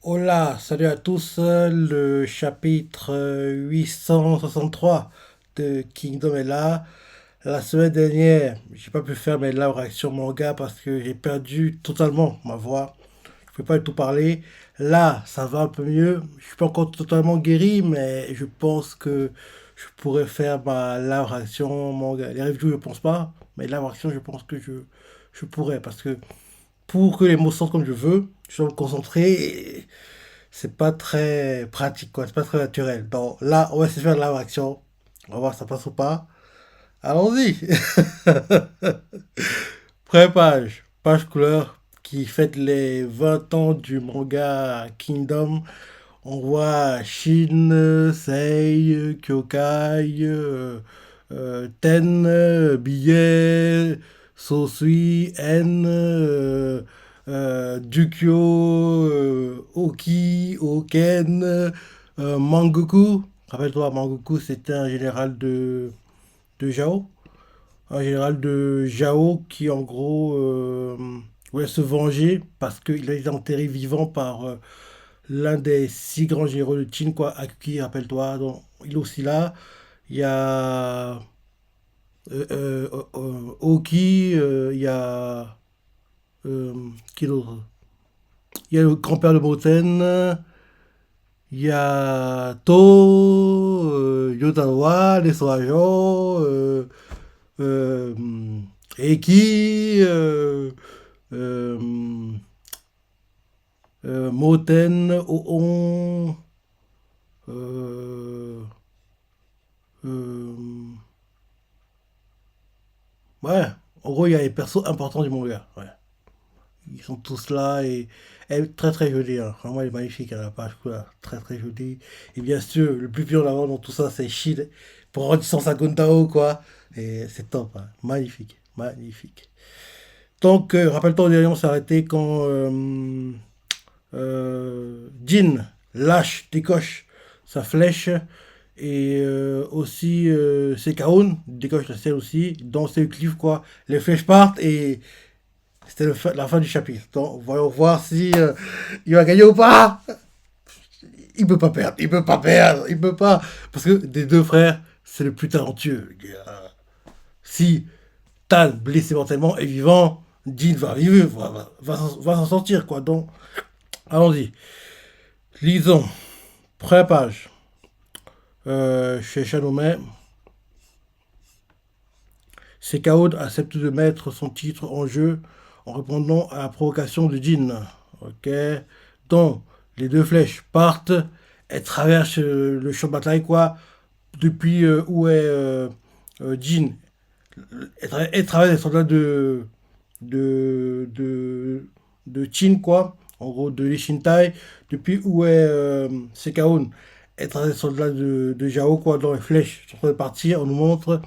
Hola, salut à tous. Le chapitre 863 de Kingdom est là. La semaine dernière, j'ai pas pu faire mes live réactions manga parce que j'ai perdu totalement ma voix. Je peux pas du tout parler. Là, ça va un peu mieux. Je suis pas encore totalement guéri, mais je pense que je pourrais faire ma live réaction manga. Les reviews, je pense pas, mais live réaction, je pense que je pourrais parce que pour que les mots sortent comme je veux, je dois me concentrer. C'est pas très pratique, quoi. C'est pas très naturel. Donc là, on va essayer de faire de la action. On va voir si ça passe ou pas. Allons-y. Première page. Page couleur qui fête les 20 ans du manga Kingdom. On voit Shin, Sei, Kyokai, Ten, Billet, Sosui, N, Dukyo, Oki, Oken, Mangoku. Rappelle-toi, Mangoku, c'était un général de Jao. Un général de Jao qui, en gros, voulait se venger parce qu'il a été enterré vivant par l'un des six grands généraux de Qin, quoi, Akuki, rappelle-toi. Donc, il est aussi là. Il y a Oki, il y a. Qui d'autre? Il y a le grand-père de Moten, il y a To, Yotawa, les Soajo, euh, Eki, euh, Moten, Oon, euh, euh, ouais, en gros, il y a les persos importants du manga. Ouais. Ils sont tous là et elle est très très jolie. Hein. Vraiment, elle est magnifique, hein, la page quoi. Très très jolie. Et bien sûr, le plus pire d'avant dans tout ça, c'est Shin pour rendre du sens à Gontao, quoi. Et c'est top. Hein. Magnifique. Magnifique. Donc, rappelle-toi, au dernier, on s'est arrêté quand Jin lâche, décoche sa flèche. Et aussi, c'est Kaon, décoche la selle aussi. Dans ce cliff, quoi. Les flèches partent et c'était la fin du chapitre. Donc, voyons voir si il va gagner ou pas. Il peut pas perdre, il peut pas perdre, il peut pas. Parce que des deux frères, c'est le plus talentueux. Si Tal, blessé mortellement, est vivant, Dean va vivre, va s'en sortir, quoi. Donc, allons-y. Lisons. Première page. Chez Chanomet, Sekaod accepte de mettre son titre en jeu en répondant à la provocation de Jin. Ok. Donc, les deux flèches partent. Elles traversent le champ de bataille, quoi. Depuis où est Jin. Elle traverse les soldats de, de Chin, quoi. En gros, de l'Ishintai. Depuis où est Sekaon. Elle traverse les soldats de Jao, quoi. Dans les flèches sont en train de partir. On nous montre.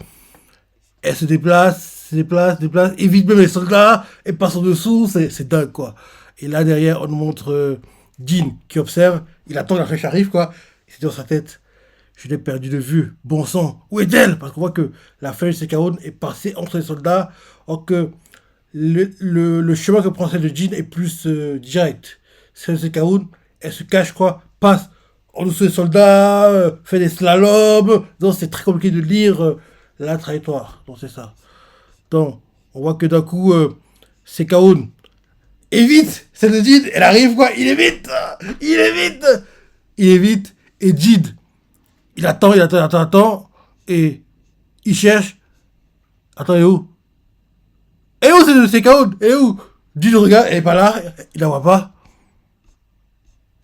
Elle se déplace, se déplace, déplace, évite même les soldats, et passe en dessous, c'est dingue quoi. Et là derrière, on nous montre Dean qui observe, il attend que la flèche arrive quoi. Il s'est dit dans sa tête, je l'ai perdu de vue, bon sang, où est-elle? Parce qu'on voit que la flèche de Kaon est passée entre les soldats, or que le chemin que prend celle de Jean est plus direct. Celle de Kaon, elle se cache quoi, passe en dessous des soldats, fait des slaloms, donc c'est très compliqué de lire la trajectoire. Donc c'est ça. Donc on voit que d'un coup, c'est Kaon évite celle de Jean, elle arrive quoi, il évite, il évite, et Jean, il attend, et il cherche, attends, et où? Et où c'est Kaon? Et où? Jean regarde, elle est pas là, il la voit pas.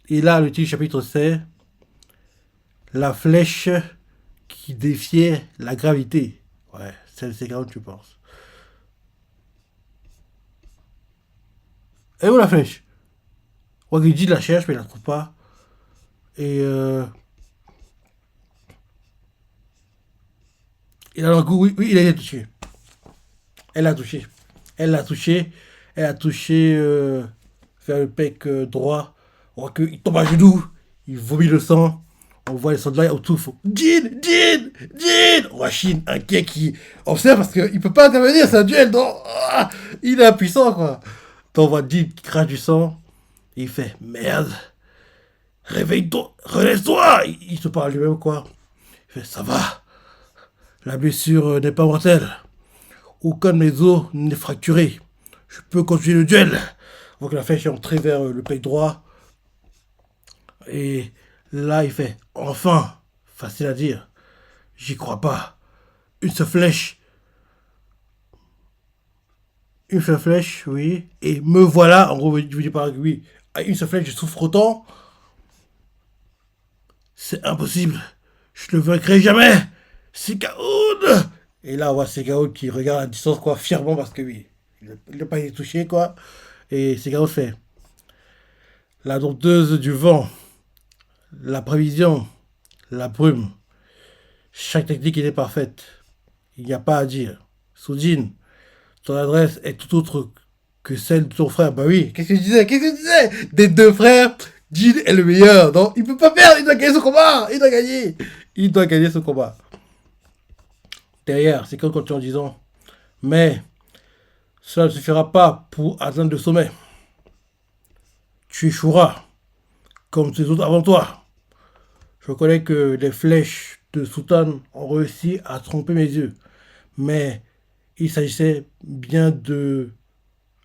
Et là, le titre du chapitre c'est la flèche qui défiait la gravité. Ouais, c'est Kaon, tu penses. Et où la flèche? Wagiji la cherche, mais il la trouve pas. Et il a un coup, oui, oui, il a été touché. Elle l'a touché. Elle l'a touché. Elle a touché vers le pec droit. On voit qu'il tombe à genoux. Il vomit le sang. On voit les soldats autour. Jean, Jean, Jean. On voit Shin, inquiet, qui observe parce qu'il peut pas intervenir. C'est un duel. Donc, il est impuissant, quoi. Donc, on voit Jean qui crache du sang. Et il fait merde. réveille-toi, relève-toi. Il se parle lui-même, quoi. Il fait, ça va, la blessure n'est pas mortelle. Aucun de mes os n'est fracturé. Je peux continuer le duel. On voit que la flèche est entrée vers le pec droit. Et là, il fait, enfin, facile à dire. J'y crois pas. Une seule flèche. Une seule flèche, oui. Et me voilà. En gros, je vous dis par oui. À une seule flèche, je souffre autant. C'est impossible. Je ne le vaincrai jamais. C'est Kaoud. Et là, on voit Segaoud qui regarde à distance, quoi, fièrement, parce que oui, il n'a pas été touché, quoi. Et Segaoud fait la dompteuse du vent, la prévision, la brume. Chaque technique était parfaite. Il n'y a pas à dire. Soudine, ton adresse est tout autre que celle de ton frère. Bah oui, qu'est-ce que je disais? Qu'est-ce que je disais? Des deux frères, Jin est le meilleur. Donc, il peut pas perdre, il doit gagner son combat. Il doit gagner. Il doit gagner ce combat. Derrière, c'est comme quand tu en disant, mais cela ne suffira pas pour atteindre le sommet. Tu échoueras, comme ces autres avant toi. Je reconnais que les flèches de Sultan ont réussi à tromper mes yeux, mais il s'agissait bien de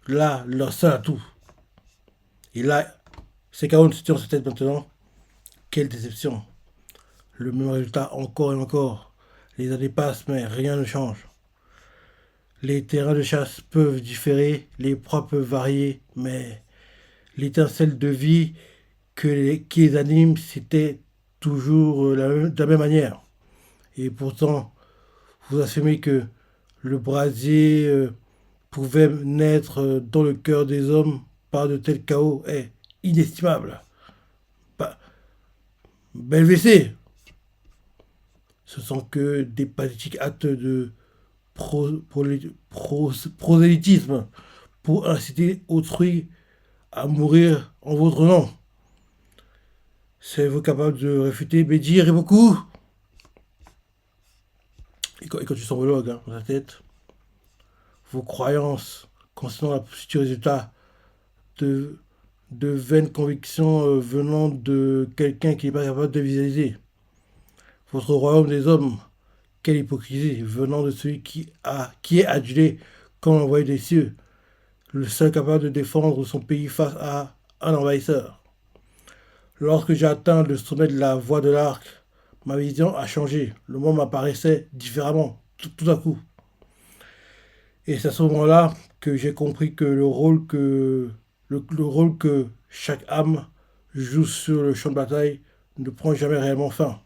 là leur seul atout. Et là, c'est Kaon se tient sur sa tête maintenant. Quelle déception. Le même résultat encore et encore. Les années passent, mais rien ne change. Les terrains de chasse peuvent différer, les proies peuvent varier, mais l'étincelle de vie qui les anime, c'était toujours de la même manière. Et pourtant, vous affirmez que le brasier pouvait naître dans le cœur des hommes par de tels chaos est inestimable. Pas, belle WC, ce sont que des pathétiques actes de prosélytisme pour inciter autrui à mourir en votre nom. C'est-vous capable de réfuter Bédir et beaucoup? Et quand tu sens le log dans la tête, vos croyances concernant le futur résultat de, de vaines convictions venant de quelqu'un qui n'est pas capable de visualiser. Votre royaume des hommes, quelle hypocrisie venant de celui qui est adulé comme l'envoyé des cieux, le seul capable de défendre son pays face à un envahisseur. Lorsque j'ai atteint le sommet de la voie de l'arc, ma vision a changé. Le monde m'apparaissait différemment, tout à coup. Et c'est à ce moment-là que j'ai compris que le rôle que chaque âme joue sur le champ de bataille ne prend jamais réellement fin.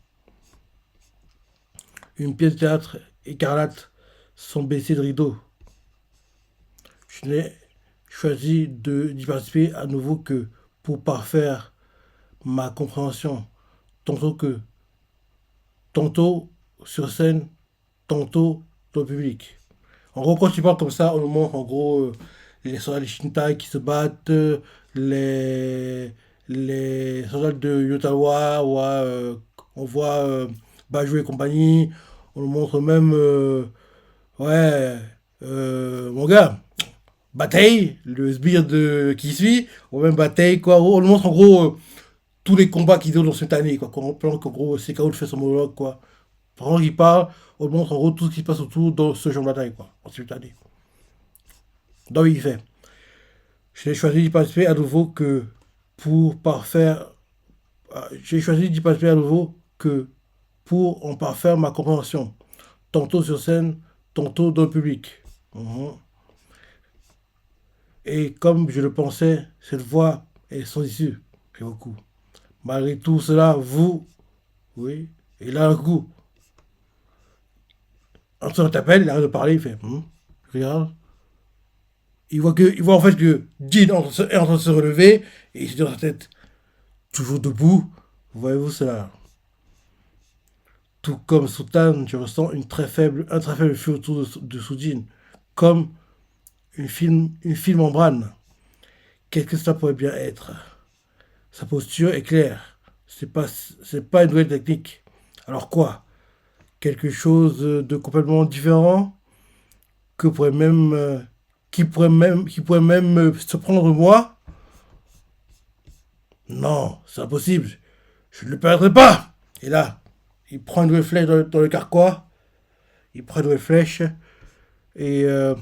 Une pièce de théâtre écarlate sans baisser de rideau. Je n'ai choisi d'y participer à nouveau que pour parfaire ma compréhension, tantôt que tantôt sur scène, tantôt dans le public. En gros, quand tu parles comme ça, on nous montre en gros les soldats de Shintai qui se battent, les soldats de Yotawa, on voit Bajou et compagnie, on nous montre même, ouais, mon gars, Bataille, le sbire qui suit, ou même Bataille, quoi. On nous montre en gros tous les combats qu'ils ont dans cette année, quoi. Pendant qu'en gros, Sekao fait son monologue, quoi. Pendant qu'il parle, on montre en gros tout ce qui se passe autour dans ce genre de bataille, quoi, en simultané. Donc il fait. J'ai choisi d'y participer à nouveau que pour parfaire. J'ai choisi d'y participer à nouveau que pour en parfaire ma compréhension. Tantôt sur scène, tantôt dans le public. Mhm. Et comme je le pensais, cette voie est sans issue. J'ai beaucoup. Malgré tout cela, vous, oui, et là, un coup, Antoine t'appelle, il arrête de parler, il fait, regarde. Il voit en fait que Dean est en train de se relever, et il se dit dans sa tête, toujours debout, voyez-vous cela. Tout comme Sultan, je ressens un très faible feu autour de Soudine, comme une fine membrane. Qu'est-ce que ça pourrait bien être? Sa posture est claire. C'est pas une nouvelle technique. Alors quoi? Quelque chose de complètement différent que pourrait même, qui pourrait même se prendre moi? Non, c'est impossible. Je ne le perdrai pas. Et là, il prend une nouvelle flèche dans le carquois. Il prend une nouvelle flèche. Et, euh,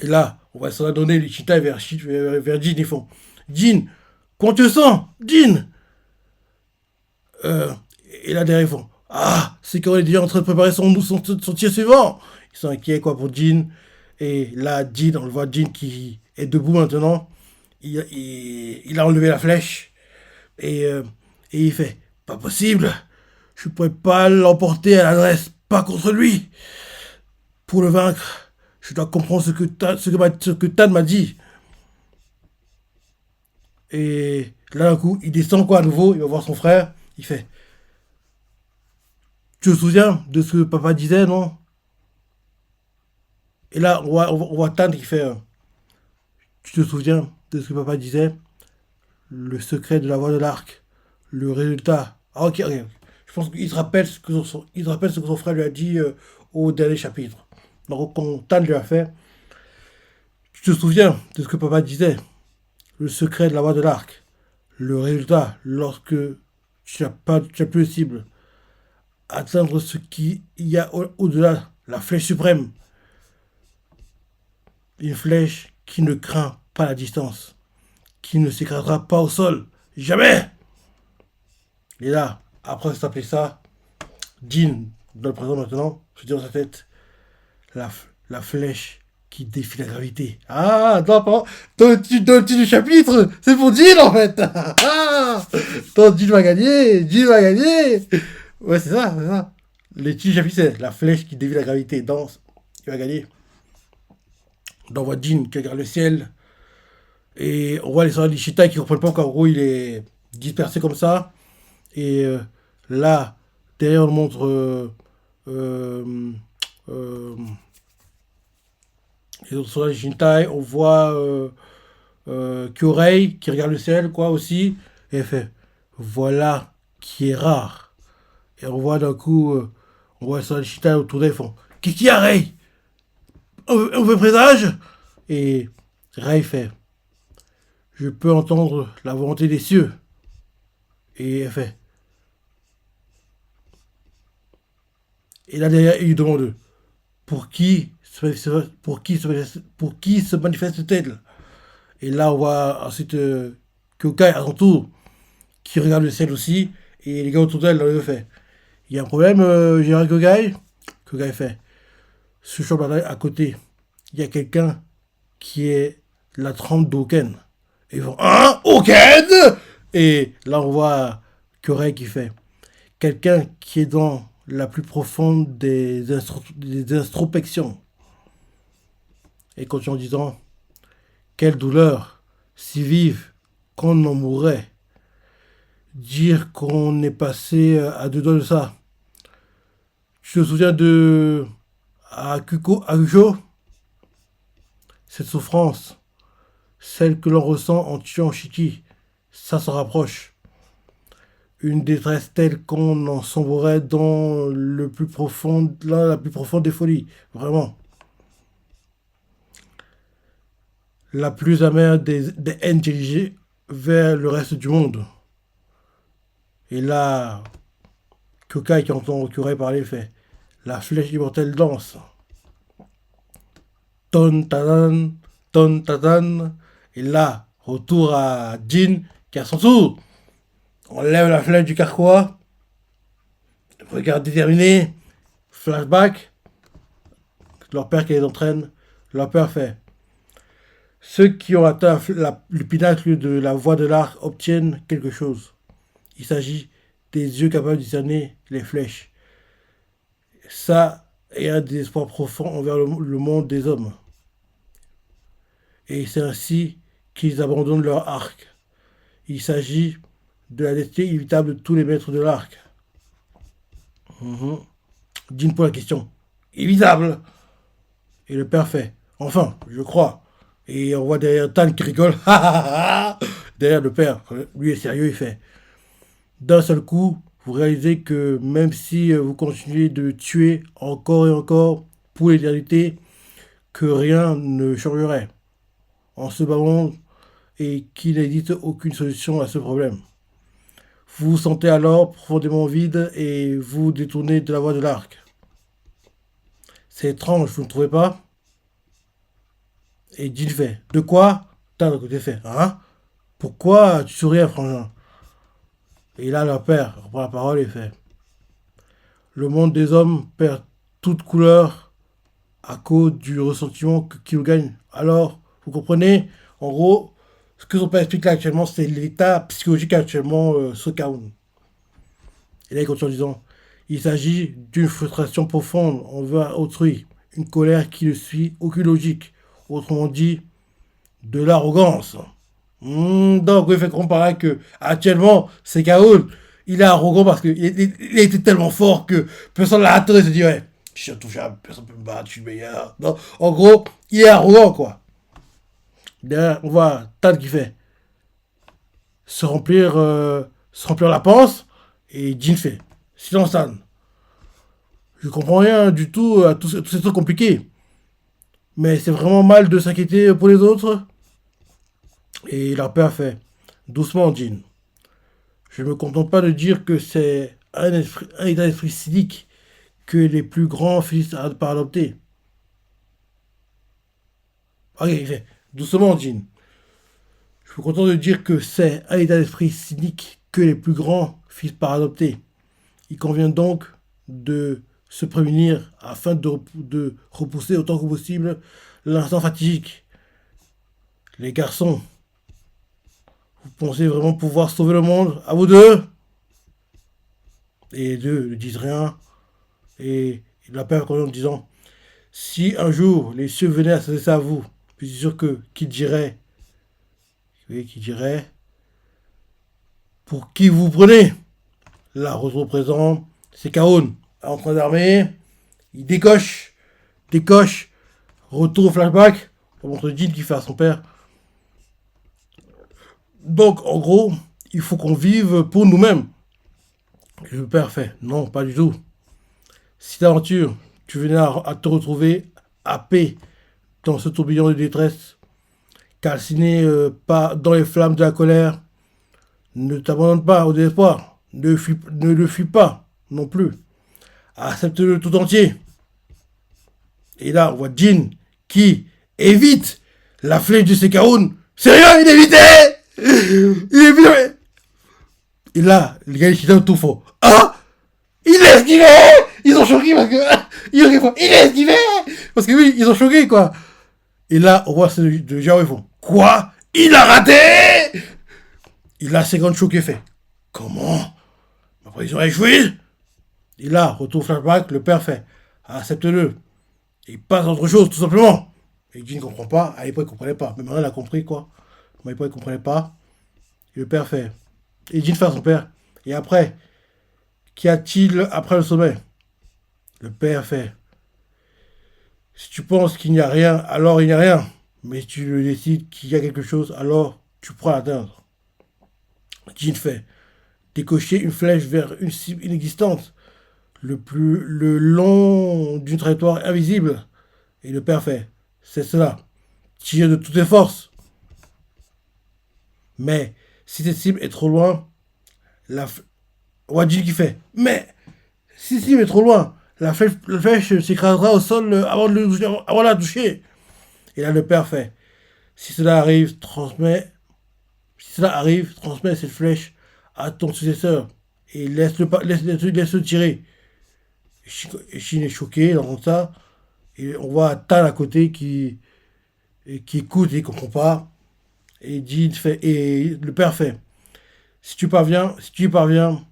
et là, on va s'en donner les Cheetah vers Jean. Ils font Jean, comment tu te sens Jean. Euh, et là, derrière, ils font Ah, c'est qu'on est déjà en train de préparer son tir suivant. Ils sont inquiets, quoi, pour Jean. Et là, Jean, on le voit, Jean qui est debout maintenant. Il a enlevé la flèche. Et, euh, et il fait Pas possible. Je ne pourrais pas l'emporter à l'adresse. Pas contre lui. Pour le vaincre, je dois comprendre ce que Tan m'a dit. Et là, d'un coup, il descend quoi à nouveau. Il va voir son frère. Il fait Tu te souviens de ce que papa disait, non? Et là, on voit Tan qui fait Tu te souviens de ce que papa disait? Le secret de la voie de l'arc. Le résultat. Ah, ok, ok. Je pense qu'il se rappelle il se rappelle ce que son frère lui a dit au dernier chapitre. Donc, quand Tan lui a fait Tu te souviens de ce que papa disait? Le secret de la voie de l'arc. Le résultat, lorsque tu n'as plus de cible. Atteindre ce qu'il y a au-delà, la flèche suprême. Une flèche qui ne craint pas la distance, qui ne s'écrasera pas au sol. Jamais. Et là, après s'appeler ça, Jean, dans le présent maintenant, se dit dans sa tête, la flèche qui défie la gravité. Ah, attends, pardon. Dans le titre du chapitre, c'est pour Jean en fait. Ah, attends, Jean va gagner, Jean va gagner. Ouais, c'est ça, c'est ça. Le titre du chapitre, c'est la flèche qui dévie la gravité. Danse, il va gagner. Donc on voit Jean qui regarde le ciel. Et on voit les soldats d'Ishita qui ne comprennent pas qu'en gros il est dispersé comme ça. Et là, derrière on montre euh, euh, les autres soldats de Shintai. On voit Kyorei qui regarde le ciel, quoi, aussi. Et elle fait Voilà qui est rare. Et on voit d'un coup, on voit les soldats de Shintai autour d'elle, ils font Qu'est-ce qu'il y a, Rei? On veut présage? Et Rei fait Je peux entendre la volonté des cieux. Et elle fait Et là derrière, il lui demande pour qui se manifeste-t-elle? Et là, on voit ensuite Kyokai à son tour, qui regarde le ciel aussi, et les gars autour d'elle, là, le fait. Il y a un problème, Gérard Kyokai? Kyokai fait. Ce champ de bataille à côté, il y a quelqu'un qui est la trempe d'Oken. Et ils vont, Hein? Oken? Et là, on voit Kyorei qui fait. Quelqu'un qui est dans la plus profonde des introspections. Et continue en disant Quelle douleur, si vive, qu'on en mourrait. Dire qu'on est passé à deux doigts de ça. Tu te souviens de Akujo? Cette souffrance, celle que l'on ressent en tuant Shiki, ça s'en rapproche. Une détresse telle qu'on en sombrerait dans la plus profonde des folies. Vraiment. La plus amère des haines dirigées vers le reste du monde. Et là, Kokai qui entend Kurai parler fait La flèche immortelle danse. Ton tadan, ton tadan. Et là, retour à Jin qui a son tour. On lève la flèche du carquois. Regard déterminé. Flashback. Leur père qui les entraîne. Leur père fait Ceux qui ont atteint le pinacle de la voie de l'arc obtiennent quelque chose. Il s'agit des yeux capables de discerner les flèches. Ça est un des espoirs profonds envers le monde des hommes. Et c'est ainsi qu'ils abandonnent leur arc. Il s'agit de la destinée inévitable de tous les maîtres de l'arc. Jean pour la question. Évitable. Et le père fait. Enfin, je crois. Et on voit derrière Tan qui rigole. Derrière le père, lui est sérieux, il fait. D'un seul coup, vous réalisez que même si vous continuez de tuer encore et encore pour l'éternité, que rien ne changerait en ce bas monde et qu'il n'existe aucune solution à ce problème. Vous vous sentez alors profondément vide et vous détournez de la voie de l'arc. C'est étrange, vous ne trouvez pas? Et Jill fait. De quoi? T'as le côté fait. Hein? Pourquoi tu souris, frangin? Et là, le père reprend la parole et fait. Le monde des hommes perd toute couleur à cause du ressentiment qu'il gagne. Alors, vous comprenez? En gros, ce que son père explique là actuellement, c'est l'état psychologique actuellement Sokaun. Et là, il continue en disant, il s'agit d'une frustration profonde envers autrui, une colère qui ne suit aucune logique. Autrement dit, de l'arrogance. Donc, il fait comprendre que actuellement, c'est Kaoul. Il est arrogant parce qu'il il était tellement fort que personne l'a atteint et se dit, ouais, je suis intouchable, personne ne peut me battre, je suis meilleur. Non, en gros, il est arrogant, quoi. Derrière, on voit Tad qui fait se remplir la panse et Jin fait silence Tan. Je comprends rien du tout à tous ces trucs compliqués. Mais c'est vraiment mal de s'inquiéter pour les autres. Et leur père fait doucement, Jin. Je ne me contente pas de dire que c'est un état d'esprit cynique que les plus grands finissent par adopter. Ok, il fait doucement, Jin. Je suis content de dire que c'est un état d'esprit cynique que les plus grands finissent par adopter. Il convient donc de se prémunir afin de repousser autant que possible l'instant fatidique. Les garçons, vous pensez vraiment pouvoir sauver le monde à vous deux? Et les deux ne disent rien. Et il appelle en disant, si un jour les cieux venaient à s'adresser à vous, je suis sûr que qui dirait, oui, qui dirait, pour qui vous prenez? Là, retour présent, c'est Kaon, en train d'armer, il décoche, retour au flashback, on montre Jin qui fait à son père. Donc, en gros, il faut qu'on vive pour nous-mêmes. Et le père fait, non, pas du tout. Si d'aventure, tu venais à te retrouver happé dans ce tourbillon de détresse, calciné pas dans les flammes de la colère, ne t'abandonne pas au désespoir, ne le fuis pas non plus. Accepte-le tout entier. Et là, on voit Jin qui évite la flèche de Sekaun. Sérieux, il évitait! Il évitait! Et là, les gars, ils sont tout faux. Ah! Il est esquivé! Ils ont choqué parce que. Il est esquivé! Parce que oui, ils ont choqué quoi. Et là, on voit celui de Jao, ils font. Quoi? Il a raté! Et là, Sekaun choqué fait. Comment? Ma prévision a échoué? Et là, retour flashback, le père fait. Accepte-le. Il passe à autre chose, tout simplement. Et Jin ne comprend pas. À l'époque, il ne comprenait pas. Mais maintenant, il a compris, quoi. Mais à l'époque, il ne comprenait pas. Et le père fait. Et Jin fait à son père. Et après, qu'y a-t-il après le sommet? Le père fait. Si tu penses qu'il n'y a rien, alors il n'y a rien. Mais si tu décides qu'il y a quelque chose, alors tu pourras l'atteindre. Jin fait. Décocher une flèche vers une cible inexistante. Le long d'une trajectoire invisible. Et le père fait. C'est cela. Tire de toutes tes forces. Mais si cette cible est trop loin, Wajin qui fait. Mais si cette cible est trop loin, la flèche s'écrasera au sol avant de la toucher. Et là, le père fait. Si cela arrive, transmets cette flèche à ton successeur et laisse-le tirer. Et Shin est choqué dans ça. Et on voit Tal à côté qui écoute et qui comprend pas. Et le père fait. Si tu y parviens,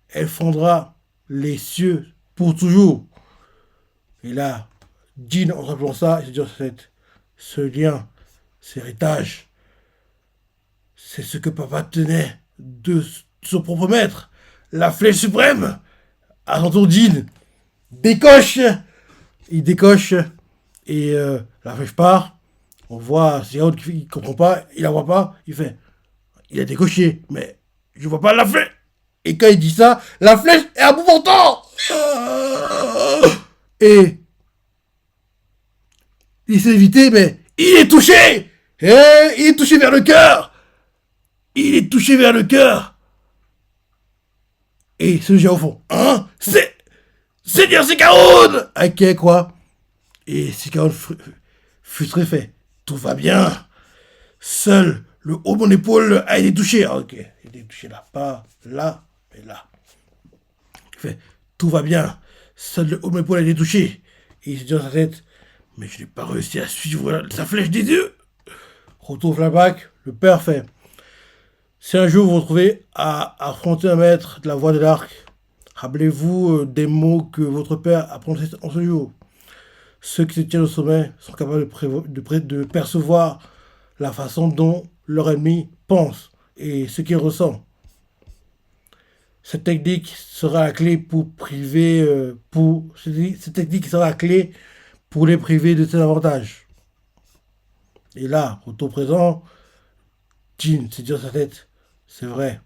elle fondra les cieux pour toujours. Et là, Jin, en rappelant ça, il se dit, ce lien, cet héritage, c'est ce que papa tenait de son propre maître, la flèche suprême. À son tour, Jin décoche. Il décoche et la flèche part. On voit Zéro qui ne comprend pas, il la voit pas, il fait. Il a décoché, mais je vois pas la flèche. Et quand il dit ça, la flèche est à bout portant. Et il s'est évité, mais il est touché. Il est touché vers le cœur. Il est touché vers le cœur. Et ce gars au fond, hein, c'est dire Sekaoun. Ok, quoi. Et Sekaoun frustré fait, tout va bien. Seul le haut de mon épaule a été touché. Ah, ok, il a été touché là, pas là, mais là. Il fait, tout va bien. Seul le haut de mon épaule a été touché. Et il se dit dans sa tête, mais je n'ai pas réussi à suivre sa flèche des yeux. Retour flashback, le père fait, si un jour vous vous retrouvez à affronter un maître de la voie de l'arc, rappelez-vous des mots que votre père a prononcés en ce jour. Ceux qui se tiennent au sommet sont capables de percevoir la façon dont leur ennemi pense et ce qu'il ressent. Cette technique sera la clé cette technique sera la clé pour les priver de ses avantages. Et là, au présent, Jin s'est dit dans sa tête, c'est vrai.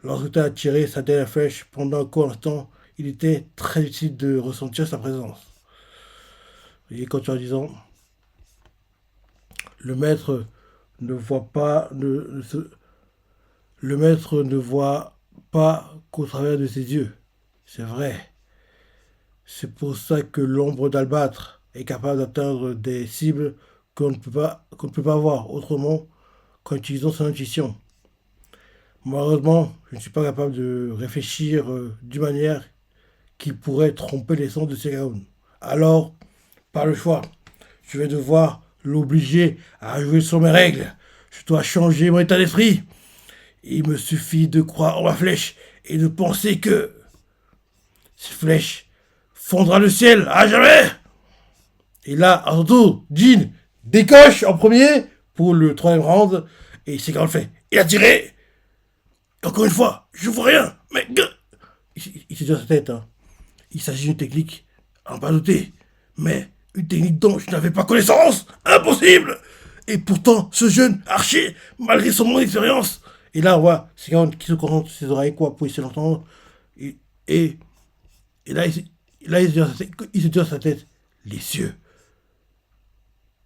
Lorsque tu as tiré sa dernière flèche, pendant un court instant, il était très difficile de ressentir sa présence. Et quand tu en disant, le maître ne voit pas, le maître ne voit pas qu'au travers de ses yeux. C'est vrai. C'est pour ça que l'ombre d'Albâtre est capable d'atteindre des cibles qu'on ne peut pas voir autrement qu'en utilisant son intuition. Malheureusement, je ne suis pas capable de réfléchir d'une manière qui pourrait tromper les sens de Sekaun. Alors, par le choix, je vais devoir l'obliger à jouer sur mes règles. Je dois changer mon état d'esprit. Il me suffit de croire en ma flèche et de penser que cette flèche fondra le ciel à jamais. Et là, à son tour, Jin décoche en premier pour le troisième round. Et Sekaun le fait. Il a tiré. Encore une fois, je vois rien, mais... Il s'est dit dans sa tête, hein. Il s'agit d'une technique, à ne pas douter, mais une technique dont je n'avais pas connaissance. Impossible. Et pourtant, ce jeune archer, malgré son manque d'expérience... Et là, on voit, c'est quand même qui se concentre sur ses oreilles, quoi, pour essayer d'entendre. Et, et, et là, il se dit dans sa tête, les cieux.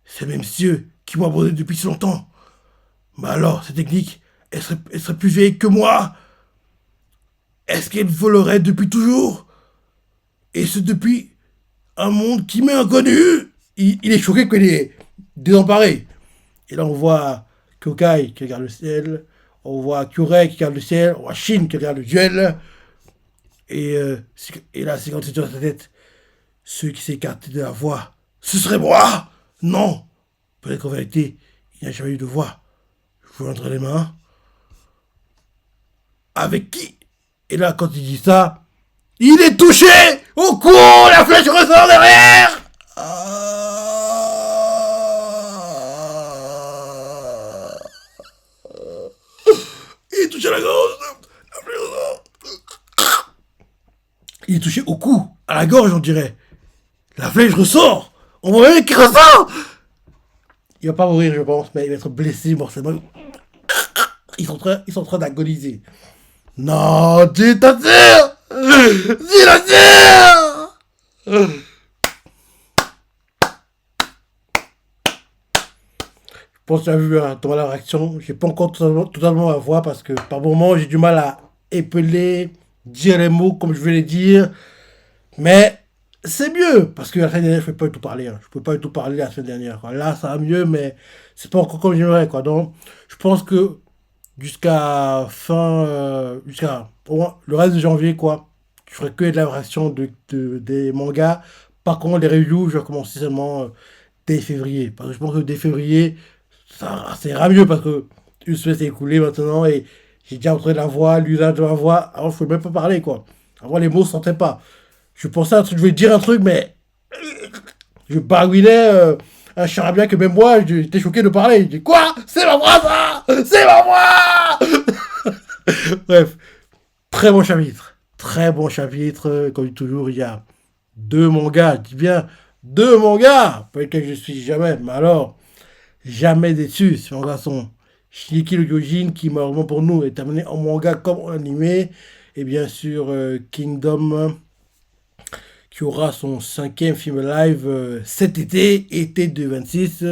Ces mêmes cieux qui m'ont abandonné depuis si longtemps. Mais alors, cette technique, elle serait plus vieille que moi. Est-ce qu'elle volerait depuis toujours? Et ce depuis un monde qui m'est inconnu. Il est choqué qu'il est désemparé. Et là, on voit Kyokai qui regarde le ciel. On voit Kyurei qui regarde le ciel. On voit Shin qui regarde le duel. Et là, c'est quand c'est dans sa tête. Ceux qui s'écartent de la voix, ce serait moi? Non. Peut-être qu'en vérité, il n'y a jamais eu de voix. Je vous joindrai les mains. Avec qui? Et là, quand il dit ça, il est touché au cou, la flèche ressort derrière. Il est touché à la gorge. Il est touché au cou, à la gorge, on dirait. La flèche ressort. On voit même qu'il ressort. Il va pas mourir, je pense, mais il va être blessé morcellement. Ils sont en train d'agoniser. Non, dis ta tire. Dis la tire. Je pense que tu as vu dans la réaction. J'ai pas encore totalement la voix parce que par moments j'ai du mal à épeler, dire les mots comme je veux les dire. Mais c'est mieux parce que la semaine dernière je ne pouvais pas tout parler. Hein. Je ne pouvais pas tout parler la semaine dernière. Quoi. Là ça va mieux, mais c'est pas encore comme j'aimerais. Quoi. Donc je pense que jusqu'à jusqu'à le reste de janvier, quoi, je ferai que de la réaction des mangas. Par contre, les reviews, je vais commencer seulement dès février. Parce que je pense que dès février, ça ira mieux parce que une semaine s'est écoulée maintenant et j'ai déjà entendu la voix, l'usage de la voix. Alors, je ne pouvais même pas parler, quoi. Avant, les mots ne sortaient pas. Je pensais à un truc, je voulais dire un truc, mais je baragouinais un charabia que même moi, j'étais choqué de parler. Je dis, quoi? C'est ma voix, ça! C'est ma voix! Bref, très bon chapitre. Très bon chapitre. Comme toujours, il y a deux mangas. Je dis bien deux mangas. Pour lesquels je suis jamais. Mais alors, jamais déçu. Ce manga sont Shingeki no Kyojin, qui malheureusement pour nous est terminé en manga comme en animé. Et bien sûr, Kingdom, qui aura son cinquième film live cet été 2026.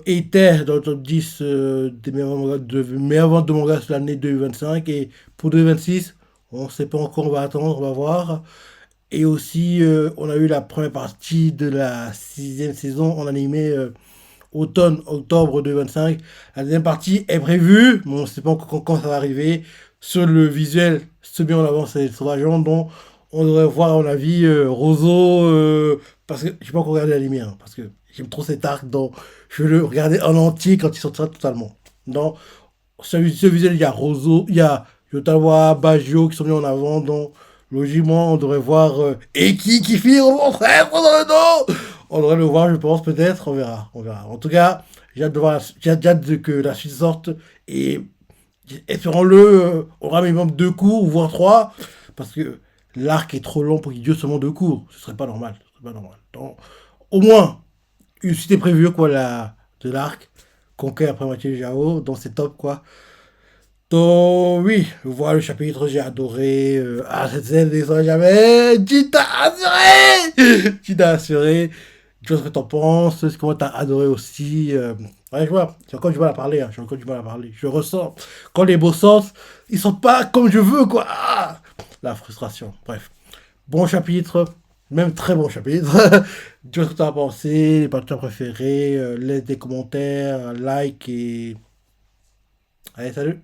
Était dans le top 10 des meilleurs ventes de mangas de l'année 2025. Et pour 2026, On ne sait pas encore, on va attendre, on va voir. Et aussi, on a eu la première partie de la sixième saison en animé automne, octobre 2025. La deuxième partie est prévue, mais on ne sait pas encore quand ça va arriver. Sur le visuel, ce bien en avant, c'est Sauvageon, dont on devrait voir, à mon avis, Roseau, parce que je n'ai pas encore regardé l'anime, hein, parce que j'aime trop cet arc, donc je vais le regarder en entier quand il sortira totalement. Dans ce visuel, il y a Roseau, il y a Yotawa, Baggio qui sont mis en avant, donc logiquement, on devrait voir Eki qui finit mon frère dans le dos. On devrait le voir, je pense, peut-être, on verra, on verra. En tout cas, j'ai hâte de voir, j'ai hâte que la suite sorte et espérons-le, on aura minimum 2 cours, voire 3, parce que l'arc est trop long pour qu'il dure seulement 2 cours. Ce serait pas normal, ce serait pas normal. Donc, au moins, une suite est prévue, quoi, de l'arc. Conquête après moitié Jao, donc c'est top, quoi. Donc, oui, voir le chapitre, j'ai adoré. Cette scène, descend jamais. Jita assuré. Jita assuré. Tu vois ce que t'en penses, comment t'as adoré aussi. Ouais, je vois, j'ai encore du mal à parler, hein, j'ai encore du mal à parler. Je ressens, quand les beaux sens, ils sont pas comme je veux, quoi. Ah, la frustration, bref. Bon chapitre, même très bon chapitre. Tu vois ce que t'en as pensé, les parties préférées, laisse des commentaires, like et... Allez, salut.